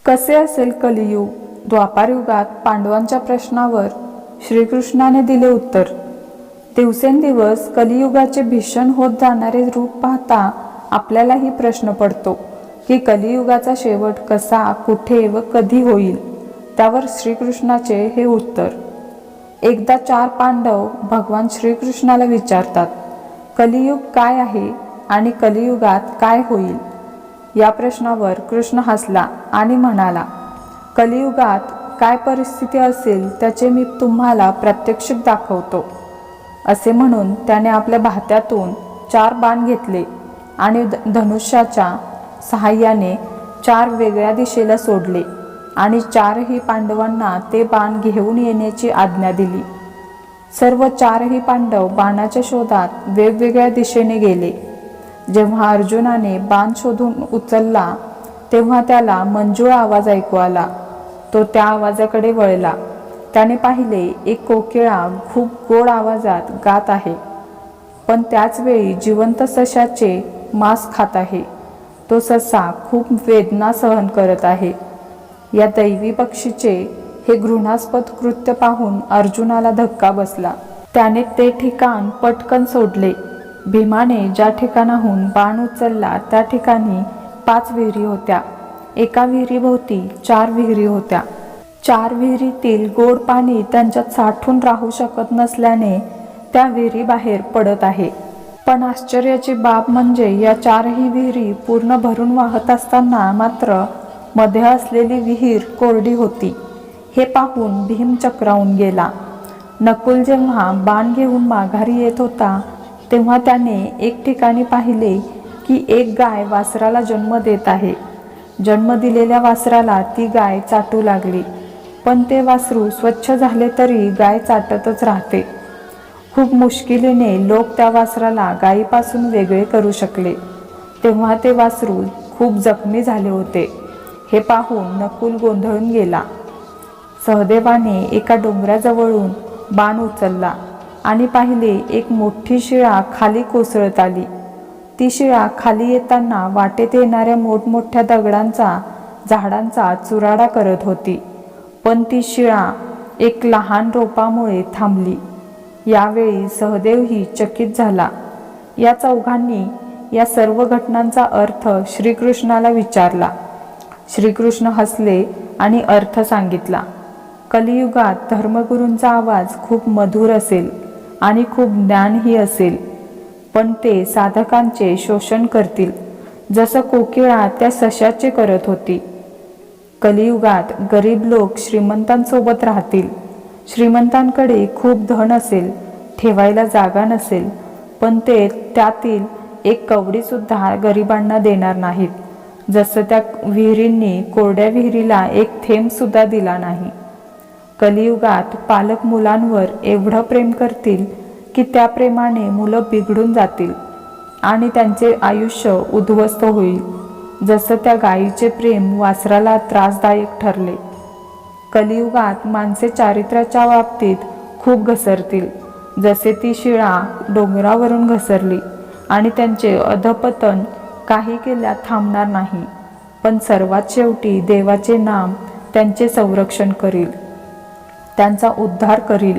कसे असेल कलियुग? द्वापार युगात पांडवांच्या प्रश्नावर श्रीकृष्णाने दिले उत्तर. दिवसेंदिवस कलियुगाचे भीषण होत जाणारे रूप पाहता आपल्यालाही प्रश्न पडतो की कलियुगाचा शेवट कसा, कुठे व कधी होईल. त्यावर श्रीकृष्णाचे हे उत्तर. एकदा 4 पांडव भगवान श्रीकृष्णाला विचारतात, कलियुग काय आहे आणि कलियुगात काय होईल? या प्रश्नावर कृष्ण हसला आणि म्हणाला, कलियुगात काय परिस्थिती असेल त्याचे मी तुम्हाला प्रात्यक्षिक दाखवतो. असे म्हणून त्याने आपल्या भात्यातून 4 बाण घेतले आणि धनुष्याच्या सहाय्याने 4 वेगळ्या दिशेला सोडले आणि 4ही पांडवांना ते बाण घेऊन येण्याची आज्ञा दिली. सर्व 4ही पांडव बाणाच्या शोधात वेगवेगळ्या दिशेने गेले. जेव्हा अर्जुनाने बाण शोधून उचलला तेव्हा त्याला मंजूळ आवाज ऐकू आला. तो त्या आवाजाकडे वळला. त्याने पाहिले एक कोकिळा खूप गोड आवाजात गात आहे, पण त्याच वेळी जिवंत सशाचे मांस खात आहे. तो ससा खूप वेदना सहन करत आहे. या दैवी पक्षीचे हे घृणास्पद कृत्य पाहून अर्जुनाला धक्का बसला. त्याने ते ठिकाण पटकन सोडले. भीमाने ज्या ठिकाणाहून बाण उचलला त्या ठिकाणी 5 विहिरी होत्या. एका विहिरीभोवती 4 विहिरी होत्या. 4 विहिरीतील गोड पाणी त्यांच्यात साठून राहू शकत नसल्याने त्या विहिरी बाहेर पडत आहे. पण आश्चर्याची बाब म्हणजे या 4ही विहिरी पूर्ण भरून वाहत असताना मात्र मध्ये असलेली विहीर कोरडी होती. हे पाहून भीम चक्रावून गेला. नकुल जेव्हा बाण घेऊन माघारी येत होता तेव्हा त्याने एक ठिकाणी पाहिले की एक गाय वासराला जन्म देत आहे. जन्म दिलेल्या वासराला ती गाय चाटू लागली, पण ते वासरू स्वच्छ झाले तरी गाय चाटतच राहते. खूप मुश्किलीने लोक त्या वासराला गायीपासून वेगळे करू शकले. तेव्हा ते वासरू खूप जखमी झाले होते. हे पाहून नकुल गोंधळून गेला. सहदेवाने एका डोंगराजवळून बाण उचलला आणि पाहिले एक मोठी शिळा खाली कोसळत आली. ती शिळा खाली येताना वाटेत येणाऱ्या मोठमोठ्या दगडांचा, झाडांचा चुराडा करत होती, पण ती शिळा एक लहान रोपामुळे थांबली. यावेळी सहदेवही चकित झाला. या चौघांनी या सर्व घटनांचा अर्थ श्रीकृष्णाला विचारला. श्रीकृष्ण हसले आणि अर्थ सांगितला. कलियुगात धर्मगुरूंचा आवाज खूप मधुर असेल आणि खूप ज्ञानही असेल, पण ते साधकांचे शोषण करतील, जसं कोकिळा त्या सशाचे करत होती. कलियुगात गरीब लोक श्रीमंतांसोबत राहतील. श्रीमंतांकडे खूप धन असेल, ठेवायला जागा नसेल, पण ते त्यातील एक कवडी सुद्धा गरिबांना देणार नाहीत, जसं त्या विहिरींनी कोरड्या विहिरीला एक थेंब सुद्धा दिला नाही. कलियुगात पालक मुलांवर एवढं प्रेम करतील की त्या प्रेमाने मुलं बिघडून जातील आणि त्यांचे आयुष्य उद्ध्वस्त होईल, जसं त्या गायीचे प्रेम वासराला त्रासदायक ठरले. कलियुगात माणसे चारित्र्याच्या बाबतीत खूप घसरतील, जसे ती शिळा डोंगरावरून घसरली आणि त्यांचे अधपतन काही केल्या थांबणार नाही. पण सर्वात शेवटी देवाचे नाम त्यांचे संरक्षण करील, त्यांचा उद्धार करील,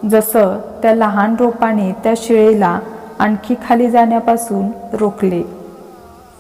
जसं त्या लहान रोपाने त्या शिळेला आणखी खाली जाण्यापासून रोखले.